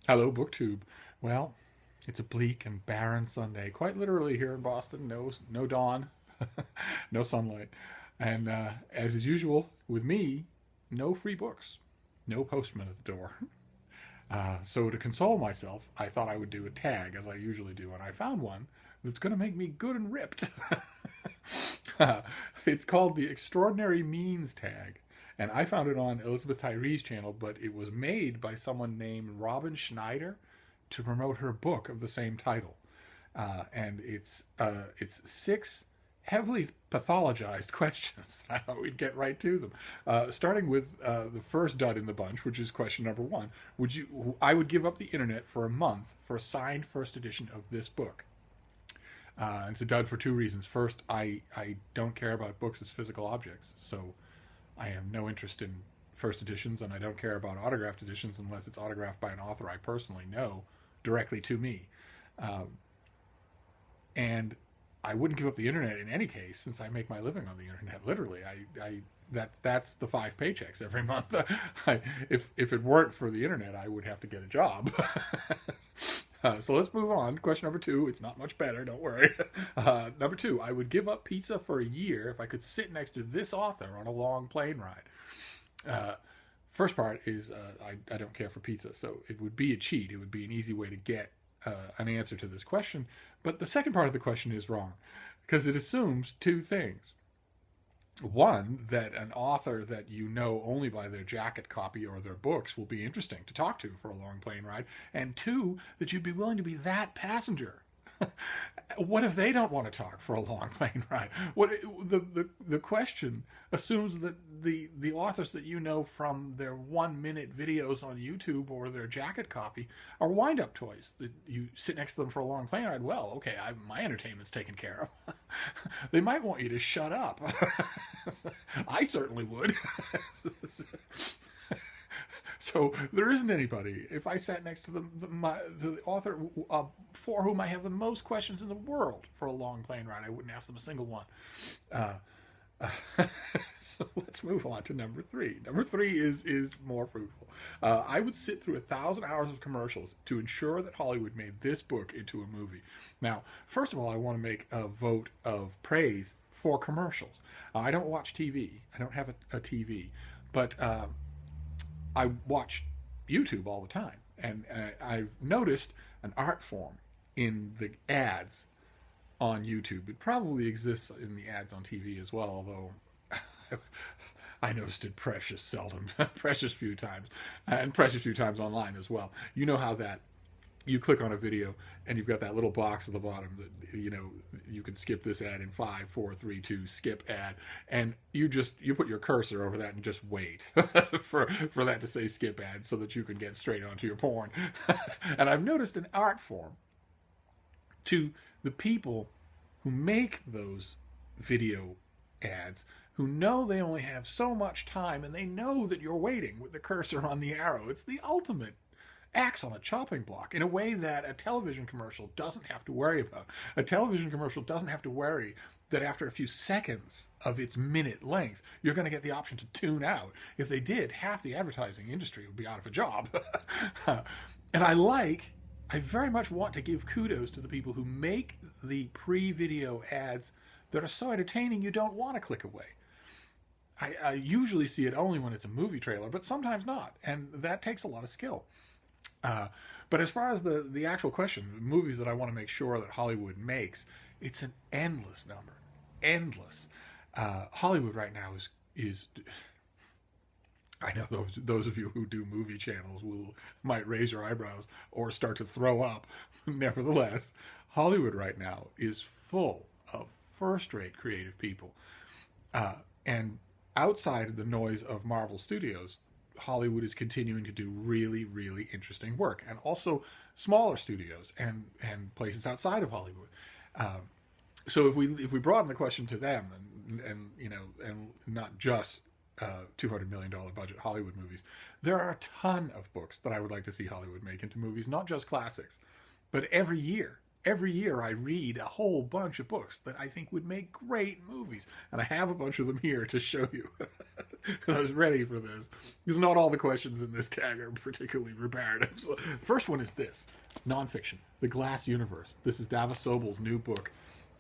Hello, BookTube. Well, it's a bleak and barren Sunday, quite literally here in Boston. No dawn, no sunlight, and as is usual with me, no free books, no postman at the door. So to console myself, I thought I would do a tag as I usually do, and I found one that's going to make me good and ripped. It's called the Extraordinary Means tag, and I found it on Elizabeth Tyree's channel, but it was made by someone named Robin Schneider to promote her book of the same title. And it's six heavily pathologized questions. I thought we'd get right to them, starting with the first dud in the bunch, which is question number one. I would give up the internet for a month for a signed first edition of this book. It's a dud for two reasons. First, I don't care about books as physical objects, so I have no interest in first editions, and I don't care about autographed editions unless it's autographed by an author I personally know directly to me. And I wouldn't give up the internet in any case, since I make my living on the internet. Literally, that's the 5 paychecks every month. If it weren't for the internet, I would have to get a job. So let's move on. Question number two. It's not much better. Don't worry. Number two. I would give up pizza for a year if I could sit next to this author on a long plane ride. First part is I don't care for pizza, so it would be a cheat. It would be an easy way to get an answer to this question. But the second part of the question is wrong because it assumes two things. One, that an author that you know only by their jacket copy or their books will be interesting to talk to for a long plane ride. And two, that you'd be willing to be that passenger. What if they don't want to talk for a long plane ride? The question assumes that the authors that you know from their 1 minute videos on YouTube or their jacket copy are wind up toys that you sit next to them for a long plane ride. Well, okay, my entertainment's taken care of. They might want you to shut up. I certainly would. So there isn't anybody. If I sat next to the author for whom I have the most questions in the world for a long plane ride, I wouldn't ask them a single one. Uh, so let's move on to number three. Number three is more fruitful. I would sit through 1,000 hours of commercials to ensure that Hollywood made this book into a movie. Now, first of all, I want to make a vote of praise for commercials. I don't watch TV. I don't have a TV, but I watch YouTube all the time, and I've noticed an art form in the ads on YouTube. It probably exists in the ads on TV as well, although I noticed it precious seldom, precious few times, and precious few times online as well. You know how that you click on a video and you've got that little box at the bottom that you can skip this ad in 5, 4, 3, 2, skip ad, and you put your cursor over that and just wait for that to say skip ad so that you can get straight onto your porn. And I've noticed an art form to the people who make those video ads, who know they only have so much time and they know that you're waiting with the cursor on the arrow. It's the ultimate axe on a chopping block in a way that a television commercial doesn't have to worry about. A television commercial doesn't have to worry that after a few seconds of its minute length, you're going to get the option to tune out. If they did, half the advertising industry would be out of a job. And I very much want to give kudos to the people who make the pre-video ads that are so entertaining you don't want to click away. I usually see it only when it's a movie trailer, but sometimes not, and that takes a lot of skill. But as far as the actual question, movies that I want to make sure that Hollywood makes, it's an endless number, endless. Hollywood right now is. I know those of you who do movie channels might raise your eyebrows or start to throw up. Nevertheless, Hollywood right now is full of first-rate creative people, and outside of the noise of Marvel Studios, Hollywood is continuing to do really, really interesting work, and also smaller studios and places outside of Hollywood. So if we broaden the question to them, and not just $200 million budget Hollywood movies, there are a ton of books that I would like to see Hollywood make into movies, not just classics, but every year. Every year I read a whole bunch of books that I think would make great movies, and I have a bunch of them here to show you. I was ready for this. Because not all the questions in this tag are particularly reparative. So, the first one is this. Nonfiction. The Glass Universe. This is Dava Sobel's new book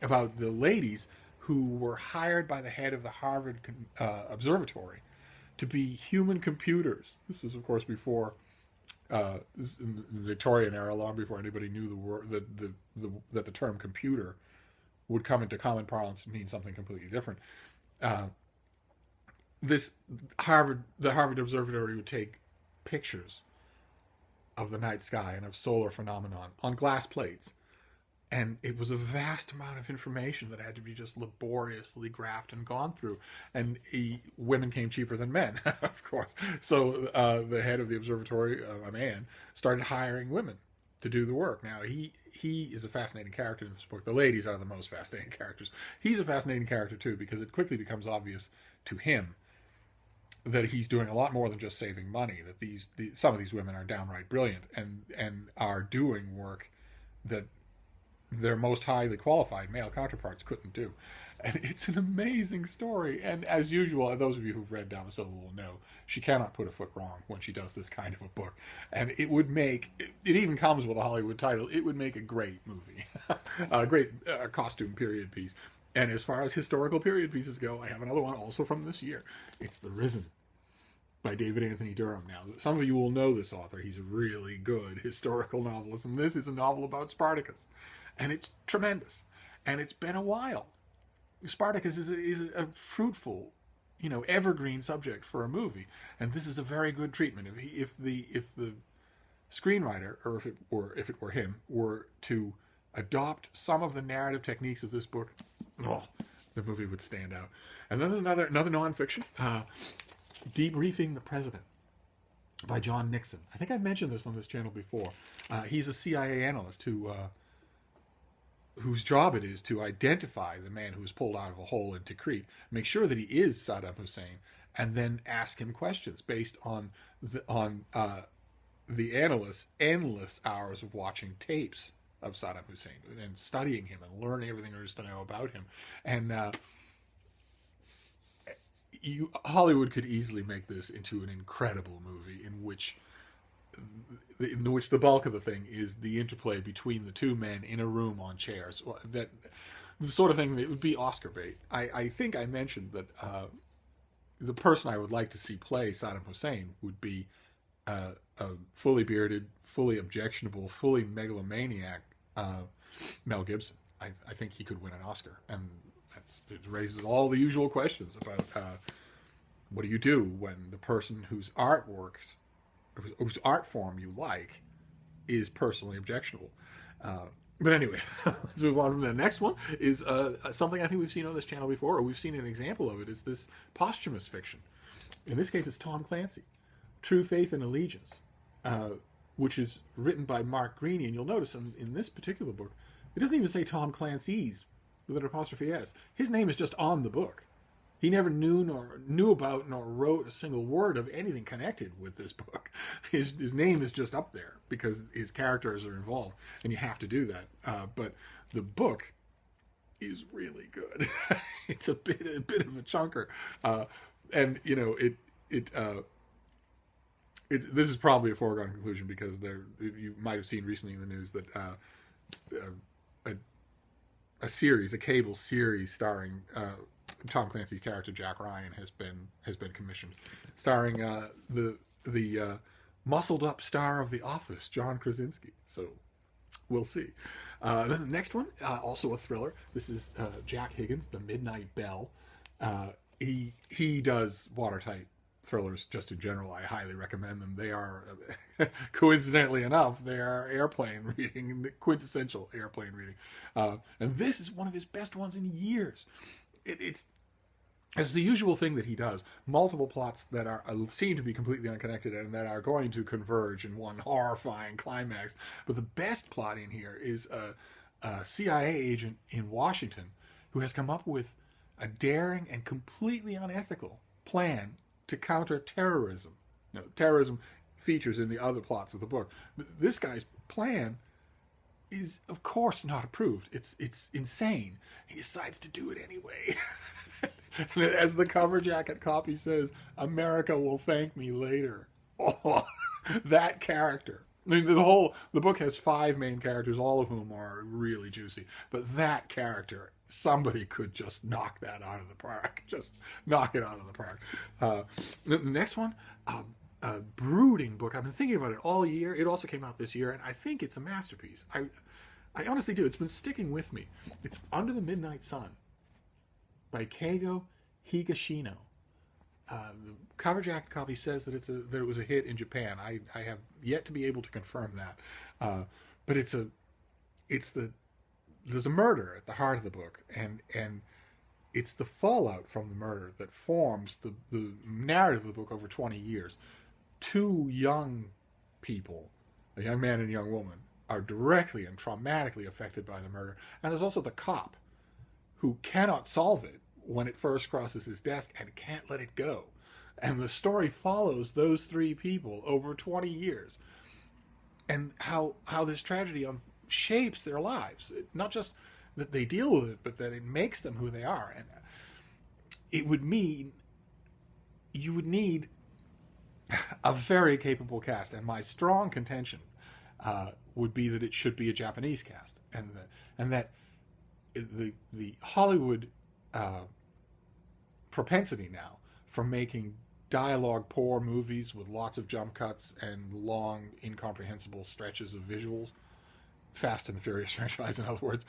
about the ladies who were hired by the head of the Harvard Observatory to be human computers. This was, of course, before this in the Victorian era, long before anybody knew the word that the term computer would come into common parlance and mean something completely different. The Harvard Observatory would take pictures of the night sky and of solar phenomenon on glass plates. And it was a vast amount of information that had to be just laboriously graphed and gone through. And women came cheaper than men, of course. So the head of the observatory, a man, started hiring women to do the work. Now, he is a fascinating character in this book. The ladies are the most fascinating characters. He's a fascinating character, too, because it quickly becomes obvious to him that he's doing a lot more than just saving money, that some of these women are downright brilliant and are doing work that their most highly qualified male counterparts couldn't do. And it's an amazing story. And as usual, those of you who've read Dava Sobel will know she cannot put a foot wrong when she does this kind of a book. And it would make, it even comes with a Hollywood title, it would make a great movie. A great costume period piece. And as far as historical period pieces go, I have another one also from this year. It's The Risen by David Anthony Durham. Now, some of you will know this author. He's a really good historical novelist. And this is a novel about Spartacus. And it's tremendous. And it's been a while. Spartacus is a fruitful, evergreen subject for a movie. And this is a very good treatment. If the screenwriter, or if it were him, were to adopt some of the narrative techniques of this book, the movie would stand out. And then there's another nonfiction, Debriefing the President by John Nixon. I think I've mentioned this on this channel before. He's a CIA analyst whose job it is to identify the man who was pulled out of a hole in Tikrit, make sure that he is Saddam Hussein, and then ask him questions based on the analyst's endless hours of watching tapes of Saddam Hussein and studying him and learning everything there is to know about him. And Hollywood could easily make this into an incredible movie in which the bulk of the thing is the interplay between the two men in a room on chairs. That the sort of thing that would be Oscar bait. I think I mentioned that the person I would like to see play Saddam Hussein would be a fully bearded, fully objectionable, fully megalomaniac Mel Gibson. I think he could win an Oscar, and it raises all the usual questions about what do you do when the person whose art form you like is personally objectionable. But anyway, let's move on. The next one is something I think we've seen on this channel before, or we've seen an example of it, is this posthumous fiction. In this case, it's Tom Clancy, True Faith and Allegiance, which is written by Mark Greaney. And you'll notice in this particular book, it doesn't even say Tom Clancy's with an apostrophe S. His name is just on the book. He never knew about nor wrote a single word of anything connected with this book. His name is just up there because his characters are involved, and you have to do that. But the book is really good. It's a bit of a chunker, and this is probably a foregone conclusion because you might have seen recently in the news that a cable series starring Tom Clancy's character Jack Ryan has been commissioned, starring the muscled up star of The Office, John Krasinski. So we'll see. Then the next one, also a thriller. This is Jack Higgins, The Midnight Bell. He does watertight thrillers just in general. I highly recommend them. They are, coincidentally enough, they are airplane reading, quintessential airplane reading. And this is one of his best ones in years. It's the usual thing that he does. Multiple plots that seem to be completely unconnected and that are going to converge in one horrifying climax. But the best plot in here is a CIA agent in Washington who has come up with a daring and completely unethical plan to counter terrorism. Now, terrorism features in the other plots of the book. But this guy's plan is, of course, not approved. It's insane. He decides to do it anyway. And as the cover jacket copy says, America will thank me later. Oh, that character. I mean, the book has 5 main characters, all of whom are really juicy. But that character, somebody could just knock that out of the park. Just knock it out of the park. The next one, a brooding book. I've been thinking about it all year. It also came out this year, and I think it's a masterpiece. I honestly do. It's been sticking with me. It's Under the Midnight Sun by Keigo Higashino. The cover jacket copy says that that it was a hit in Japan. I have yet to be able to confirm that, but there's a murder at the heart of the book, and it's the fallout from the murder that forms the narrative of the book over 20 years. 2 young people, a young man and a young woman, are directly and traumatically affected by the murder, and there's also the cop who cannot solve it when it first crosses his desk and can't let it go. And the story follows those 3 people over 20 years and how this tragedy shapes their lives. Not just that they deal with it, but that it makes them who they are. And it would mean you would need a very capable cast. And my strong contention would be that it should be a Japanese cast. And that the Hollywood propensity now for making dialogue poor movies with lots of jump cuts and long incomprehensible stretches of visuals, Fast and the Furious franchise in other words,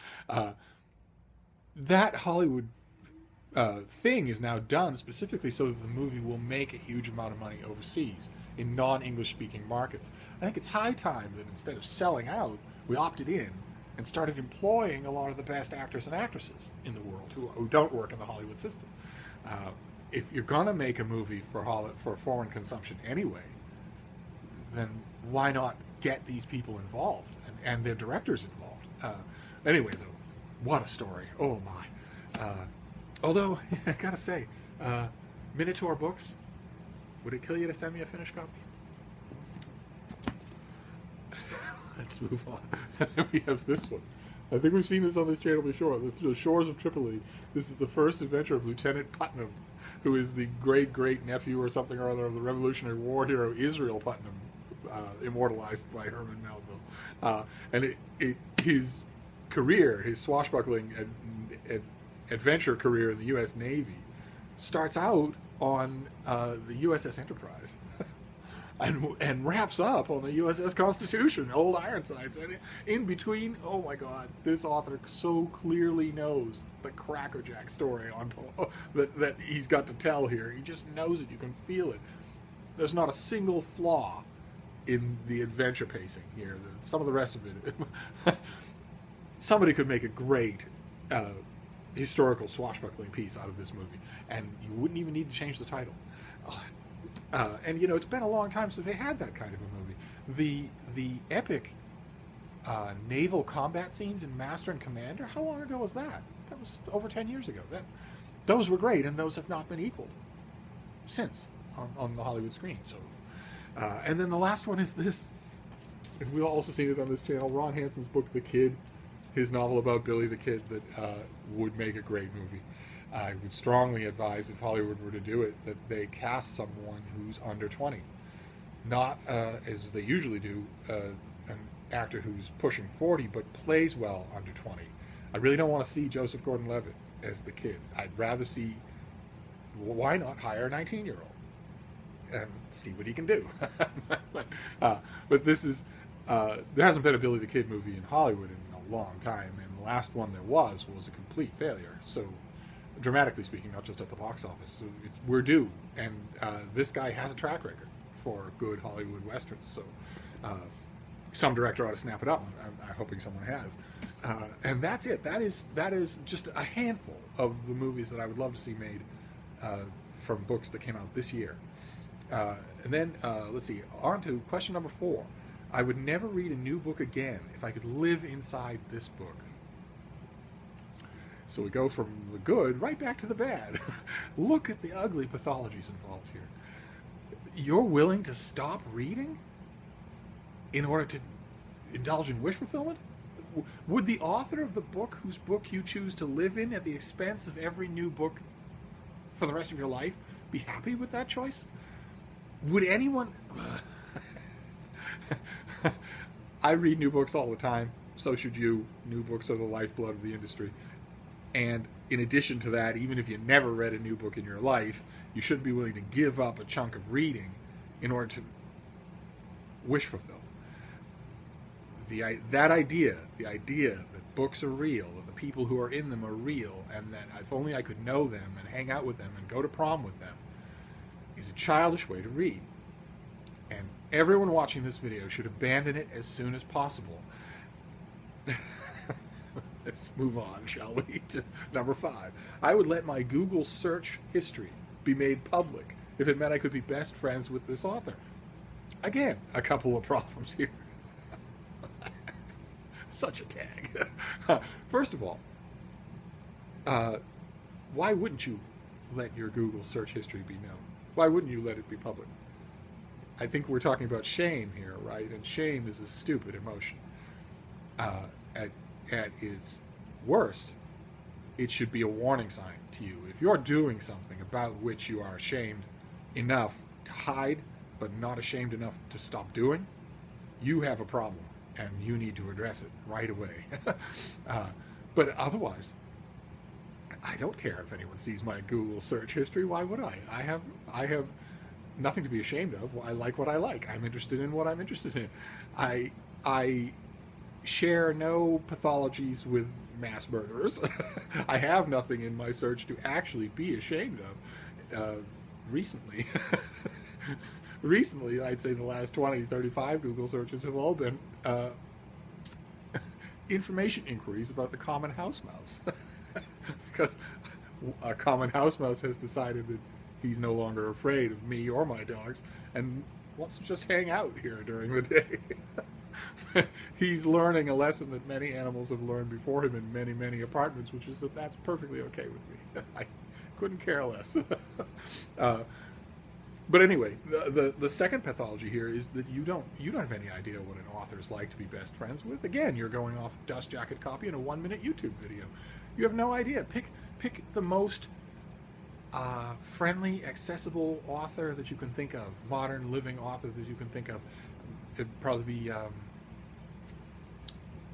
that Hollywood thing is now done specifically so that the movie will make a huge amount of money overseas in non-English speaking markets. I think it's high time that instead of selling out, we opted in and started employing a lot of the best actors and actresses in the world who don't work in the Hollywood system. If you're going to make a movie for foreign consumption anyway, then why not get these people involved and their directors involved? Anyway, though, what a story. Oh, my. Although, I gotta say, Minotaur Books, would it kill you to send me a finished copy? Let's move on. And then we have this one. I think we've seen this on this channel before. The Shores of Tripoli. This is the first adventure of Lieutenant Putnam, who is the great-great-nephew or something or other of the Revolutionary War hero Israel Putnam, immortalized by Herman Melville. And his career, his swashbuckling adventure career in the U.S. Navy, starts out on the USS Enterprise. And wraps up on the USS Constitution, Old Ironsides. And in between, oh my God, this author so clearly knows the crackerjack story that he's got to tell here. He just knows it. You can feel it. There's not a single flaw in the adventure pacing here. Some of the rest of it, somebody could make a great historical swashbuckling piece out of this movie, and you wouldn't even need to change the title. And you know, it's been a long time since they had that kind of a movie. The epic naval combat scenes in Master and Commander, how long ago was that? That was over 10 years ago. Those were great, and those have not been equaled since on the Hollywood screen. So, and then the last one is this, and we've also seen it on this channel, Ron Hansen's book, The Kid, his novel about Billy the Kid that would make a great movie. I would strongly advise, if Hollywood were to do it, that they cast someone who's under 20. Not, as they usually do, an actor who's pushing 40, but plays well under 20. I really don't want to see Joseph Gordon-Levitt as the Kid. I'd rather see, why not hire a 19-year-old and see what he can do? But this is, there hasn't been a Billy the Kid movie in Hollywood in a long time, and the last one there was a complete failure. So, dramatically speaking, not just at the box office. So we're due, and this guy has a track record for good Hollywood westerns. So some director ought to snap it up. I'm hoping someone has. And that's it. That is just a handful of the movies that I would love to see made from books that came out this year. And then let's see. On to question number 4. I would never read a new book again if I could live inside this book. So we go from the good right back to the bad. Look at the ugly pathologies involved here. You're willing to stop reading in order to indulge in wish fulfillment? Would the author of the book whose book you choose to live in at the expense of every new book for the rest of your life be happy with that choice? Would anyone... I read new books all the time. So should you. New books are the lifeblood of the industry. And in addition to that, even if you never read a new book in your life, you shouldn't be willing to give up a chunk of reading in order to wish fulfill. That idea, the idea that books are real, that the people who are in them are real, and that if only I could know them and hang out with them and go to prom with them, is a childish way to read. And everyone watching this video should abandon it as soon as possible. Let's move on, shall we, to number 5. I would let my Google search history be made public if it meant I could be best friends with this author. Again, a couple of problems here. Such a tag. First of all, why wouldn't you let your Google search history be known? Why wouldn't you let it be public? I think we're talking about shame here, right? And shame is a stupid emotion. At its worst, it should be a warning sign to you. If you're doing something about which you are ashamed enough to hide, but not ashamed enough to stop doing, you have a problem, and you need to address it right away. But otherwise, I don't care if anyone sees my Google search history. Why would I? I have nothing to be ashamed of. I like what I like. I'm interested in what I'm interested in. I share no pathologies with mass murderers. I have nothing in my search to actually be ashamed of. Recently, I'd say the last 20, 35 Google searches have all been information inquiries about the common house mouse. Because a common house mouse has decided that he's no longer afraid of me or my dogs and wants to just hang out here during the day. He's learning a lesson that many animals have learned before him in many, many apartments, which is that that's perfectly okay with me. I couldn't care less. But anyway, the second pathology here is that you don't have any idea what an author's like to be best friends with. Again, you're going off dust jacket copy in a 1-minute YouTube video. You have no idea. Pick the most friendly, accessible author that you can think of, modern living authors that you can think of. It'd probably be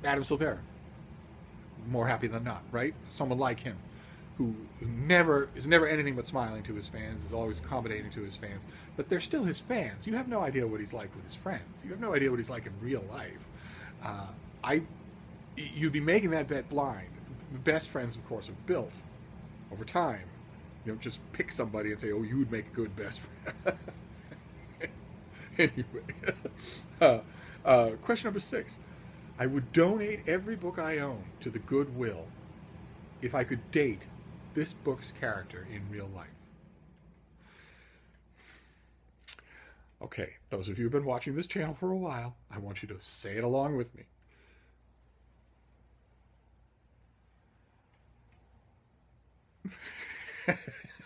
Adam Silvera. More happy than not, right? Someone like him, who is never anything but smiling to his fans, is always accommodating to his fans, but they're still his fans. You have no idea what he's like with his friends. You have no idea what he's like in real life. You'd be making that bet blind. Best friends, of course, are built over time. You don't just pick somebody and say, "Oh, you would make a good best friend." Anyway, question number 6. I would donate every book I own to the Goodwill if I could date this book's character in real life. Okay, those of you who've been watching this channel for a while, I want you to say it along with me.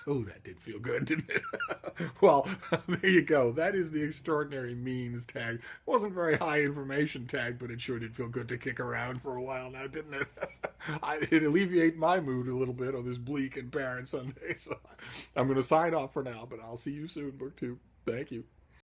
Oh, that did feel good, didn't it? Well, there you go. That is the extraordinary means tag. It wasn't very high information tag, but it sure did feel good to kick around for a while now, didn't it? It alleviated my mood a little bit on this bleak and barren Sunday. So I'm going to sign off for now, but I'll see you soon, BookTube. Thank you.